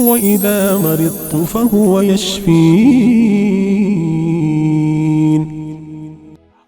وَإِذَا مَرِضْتُ فَهُوَ يَشْفِينِ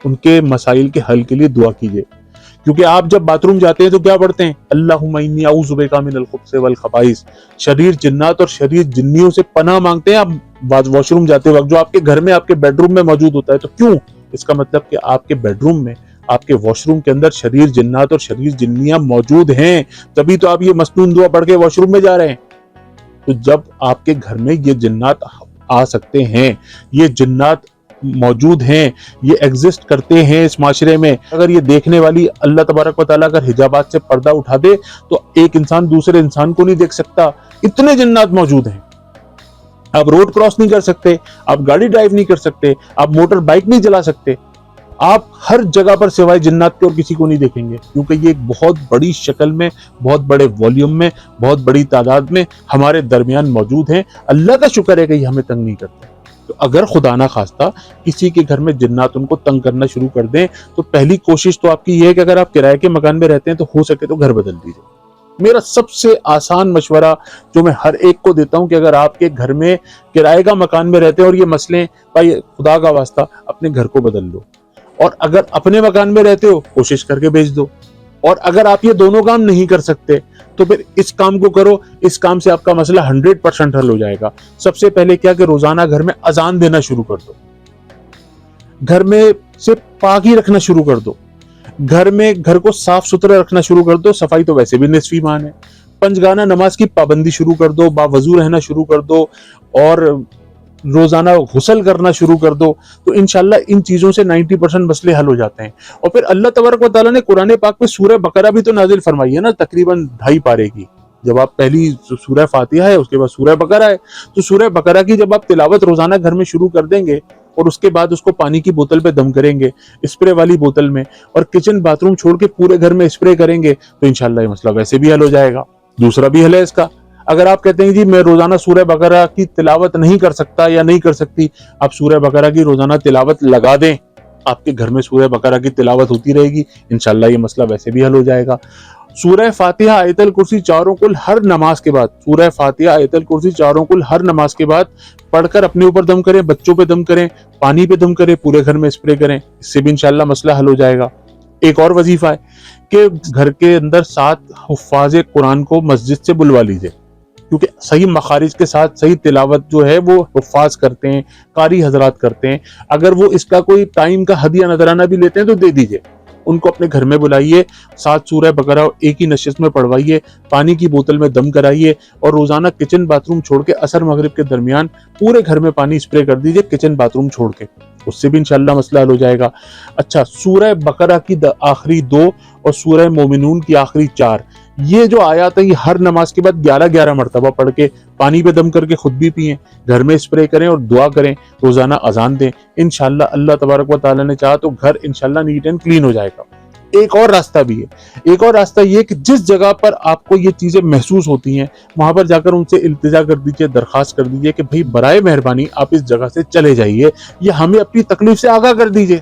ان کے مسائل کے حل کے لیے دعا کیجئے. کیونکہ آپ جب باتھ روم جاتے ہیں تو کیا پڑھتے ہیں؟ اللہم انی اعوذ بک من الخبث والخبائث. شریر جنات اور شریر جنیوں سے پناہ مانگتے ہیں آپ واش روم جاتے وقت، جو آپ کے گھر میں آپ کے بیڈ روم میں موجود ہوتا ہے. تو کیوں؟ اس کا مطلب کہ آپ کے بیڈ روم میں، آپ کے واش روم کے اندر شریر جنات اور شریر جنیاں موجود ہیں، تبھی تو آپ یہ مسنون دعا پڑھ کے واش روم میں جا رہے ہیں. تو جب آپ کے گھر میں یہ جنات آ سکتے ہیں، یہ جنات موجود ہیں، یہ ایگزسٹ کرتے ہیں اس معاشرے میں، اگر یہ دیکھنے والی اللہ تبارک و تعالیٰ اگر حجابات سے پردہ اٹھا دے تو ایک انسان دوسرے انسان کو نہیں دیکھ سکتا. اتنے جنات موجود ہیں. آپ روڈ کراس نہیں کر سکتے، آپ گاڑی ڈرائیو نہیں کر سکتے، آپ موٹر بائک نہیں چلا سکتے، آپ ہر جگہ پر سوائے جنات کے اور کسی کو نہیں دیکھیں گے، کیونکہ یہ ایک بہت بڑی شکل میں، بہت بڑے والیوم میں، بہت بڑی تعداد میں ہمارے درمیان موجود ہیں. اللہ کا شکر ہے کہ یہ ہمیں تنگ نہیں کرتے. تو اگر خدا نہ خواستہ کسی کے گھر میں جنات ان کو تنگ کرنا شروع کر دیں تو پہلی کوشش تو آپ کی یہ ہے کہ اگر آپ کرائے کے مکان میں رہتے ہیں تو ہو سکے تو گھر بدل دیجیے. میرا سب سے آسان مشورہ جو میں ہر ایک کو دیتا ہوں کہ اگر آپ کے گھر میں کرائے کا مکان میں رہتے ہیں اور یہ مسئلے، بھائی خدا کا واسطہ اپنے گھر کو بدل لو، اور اگر اپنے مکان میں رہتے ہو کوشش کر کے بیچ دو، اور اگر آپ یہ دونوں کام نہیں کر سکتے تو پھر اس کام کو کرو. اس کام سے آپ کا مسئلہ 100% حل ہو جائے گا. سب سے پہلے کیا کہ روزانہ گھر میں اذان دینا شروع کر دو، گھر میں سے پاکی رکھنا شروع کر دو، گھر کو صاف ستھرا رکھنا شروع کر دو. صفائی تو ویسے بھی نصف ایمان ہے. پنجگانہ نماز کی پابندی شروع کر دو، باوضو رہنا شروع کر دو، اور روزانہ غسل کرنا شروع کر دو. تو انشاءاللہ ان چیزوں سے 90% مسئلے حل ہو جاتے ہیں. اور پھر اللہ تبارک و تعالیٰ نے قرآن پاک میں سورہ بقرہ بھی تو نازل فرمائی ہے نا، تقریباً 2.5 پارے کی. جب آپ پہلی سورہ فاتحہ ہے، اس کے بعد سورہ بقرہ ہے، تو سورہ بقرہ کی جب آپ تلاوت روزانہ گھر میں شروع کر دیں گے اور اس کے بعد اس کو پانی کی بوتل پہ دم کریں گے، اسپرے والی بوتل میں، اور کچن باتھ روم چھوڑ کے پورے گھر میں اسپرے کریں گے، تو انشاءاللہ یہ مسئلہ ویسے بھی حل ہو جائے گا. دوسرا بھی حل ہے اس کا. اگر آپ کہتے ہیں جی میں روزانہ سورہ بقرہ کی تلاوت نہیں کر سکتا یا نہیں کر سکتی، آپ سورہ بقرہ کی روزانہ تلاوت لگا دیں، آپ کے گھر میں سورہ بقرہ کی تلاوت ہوتی رہے گی، انشاءاللہ یہ مسئلہ ویسے بھی حل ہو جائے گا. سورہ فاتحہ آیت الکرسی چاروں کل ہر نماز کے بعد، سورہ فاتحہ آیت الکرسی چاروں کل ہر نماز کے بعد پڑھ کر اپنے اوپر دم کریں، بچوں پہ دم کریں، پانی پہ دم کریں، پورے گھر میں اسپرے کریں. اس سے بھی انشاءاللہ مسئلہ حل ہو جائے گا. ایک اور وظیفہ ہے کہ گھر کے اندر 7 حفاظ قرآن کو مسجد سے بلوا لیجئے، کیونکہ صحیح مخارج کے ساتھ صحیح تلاوت جو ہے وہ حفاظ کرتے ہیں، قاری حضرات کرتے ہیں. اگر وہ اس کا کوئی ٹائم کا ہدیہ نذرانہ بھی لیتے ہیں تو دے دیجئے. ان کو اپنے گھر میں بلائیے، 7 سورہ بقرہ ایک ہی نشست میں پڑھوائیے، پانی کی بوتل میں دم کرائیے، اور روزانہ کچن باتھ روم چھوڑ کے عصر مغرب کے درمیان پورے گھر میں پانی اسپرے کر دیجئے کچن باتھ روم چھوڑ کے. اس سے بھی انشاءاللہ مسئلہ حل ہو جائے گا. اچھا، سورہ بقرہ کی آخری 2 اور سورہ مومنون کی آخری 4 یہ جو آیات ہے، یہ ہر نماز کے بعد 11 مرتبہ پڑھ کے پانی پہ دم کر کے خود بھی پئیں، گھر میں اسپرے کریں اور دعا کریں، روزانہ اذان دیں. انشاءاللہ اللہ تبارک و تعالیٰ نے چاہا تو گھر انشاءاللہ نیٹ اینڈ کلین ہو جائے گا. ایک اور راستہ بھی ہے، ایک اور راستہ یہ کہ جس جگہ پر آپ کو یہ چیزیں محسوس ہوتی ہیں وہاں پر جا کر ان سے التجا کر دیجئے، درخواست کر دیجئے کہ بھئی برائے مہربانی آپ اس جگہ سے چلے جائیے، یا ہمیں اپنی تکلیف سے آگاہ کر دیجئے.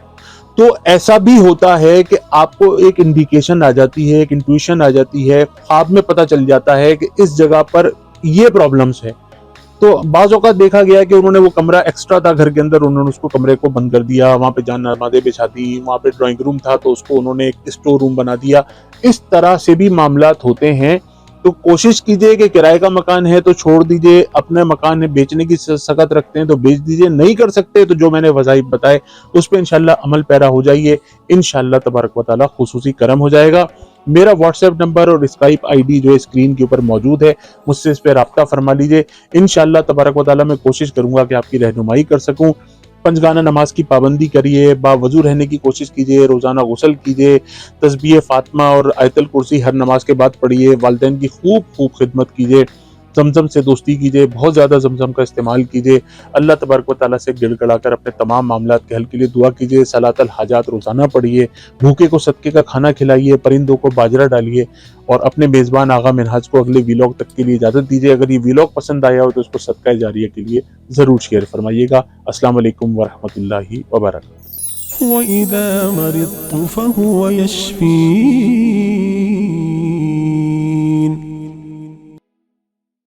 تو ایسا بھی ہوتا ہے کہ آپ کو ایک انڈیکیشن آ جاتی ہے، ایک انٹویشن آ جاتی ہے، خواب میں پتہ چل جاتا ہے کہ اس جگہ پر یہ پرابلمز ہے. تو بعض اوقات دیکھا گیا کہ انہوں نے وہ کمرہ ایکسٹرا تھا گھر کے اندر، انہوں نے اس کو کمرے کو بند کر دیا، وہاں پہ جان نمازیں بچھا دی، وہاں پہ ڈرائنگ روم تھا تو اس کو انہوں نے ایک اسٹور روم بنا دیا. اس طرح سے بھی معاملات ہوتے ہیں. تو کوشش کیجئے کہ کرائے کا مکان ہے تو چھوڑ دیجئے، اپنے مکان ہے بیچنے کی سکت رکھتے ہیں تو بیچ دیجئے، نہیں کر سکتے تو جو میں نے وظائف بتائے اس پہ انشاءاللہ عمل پیرا ہو جائیے. انشاءاللہ تبارک و تعالیٰ خصوصی کرم ہو جائے گا. میرا واٹس ایپ نمبر اور اسکائپ آئی ڈی جو اسکرین کے اوپر موجود ہے، مجھ سے اس پہ رابطہ فرما لیجئے. انشاءاللہ تبارک و تعالیٰ میں کوشش کروں گا کہ آپ کی رہنمائی کر سکوں. پنجگانہ نماز کی پابندی کریے، باوضو رہنے کی کوشش کیجیے، روزانہ غسل کیجیے، تسبیح فاطمہ اور آیت الکرسی ہر نماز کے بعد پڑھیے، والدین کی خوب خدمت کیجیے، زمزم سے دوستی کیجیے، بہت زیادہ زمزم کا استعمال کیجیے. اللہ تبارک و تعالیٰ سے گڑ گڑا کر اپنے تمام معاملات کے حل کے لیے دعا کیجیے. صلاۃ الحاجات روزانہ پڑھیے، بھوکے کو صدقے کا کھانا کھلائیے، پرندوں کو باجرہ ڈالیے، اور اپنے میزبان آغا منہاج کو اگلے ویلاگ تک کے لیے اجازت دیجیے. اگر یہ ویلاگ پسند آیا ہو تو اس کو صدقہ جاریہ کے لیے ضرور شیئر فرمائیے گا. السلام علیکم ورحمۃ اللہ وبرکاتہ. وَإِذَا مَرِضْتُ فَهُوَ يَشْفِينِ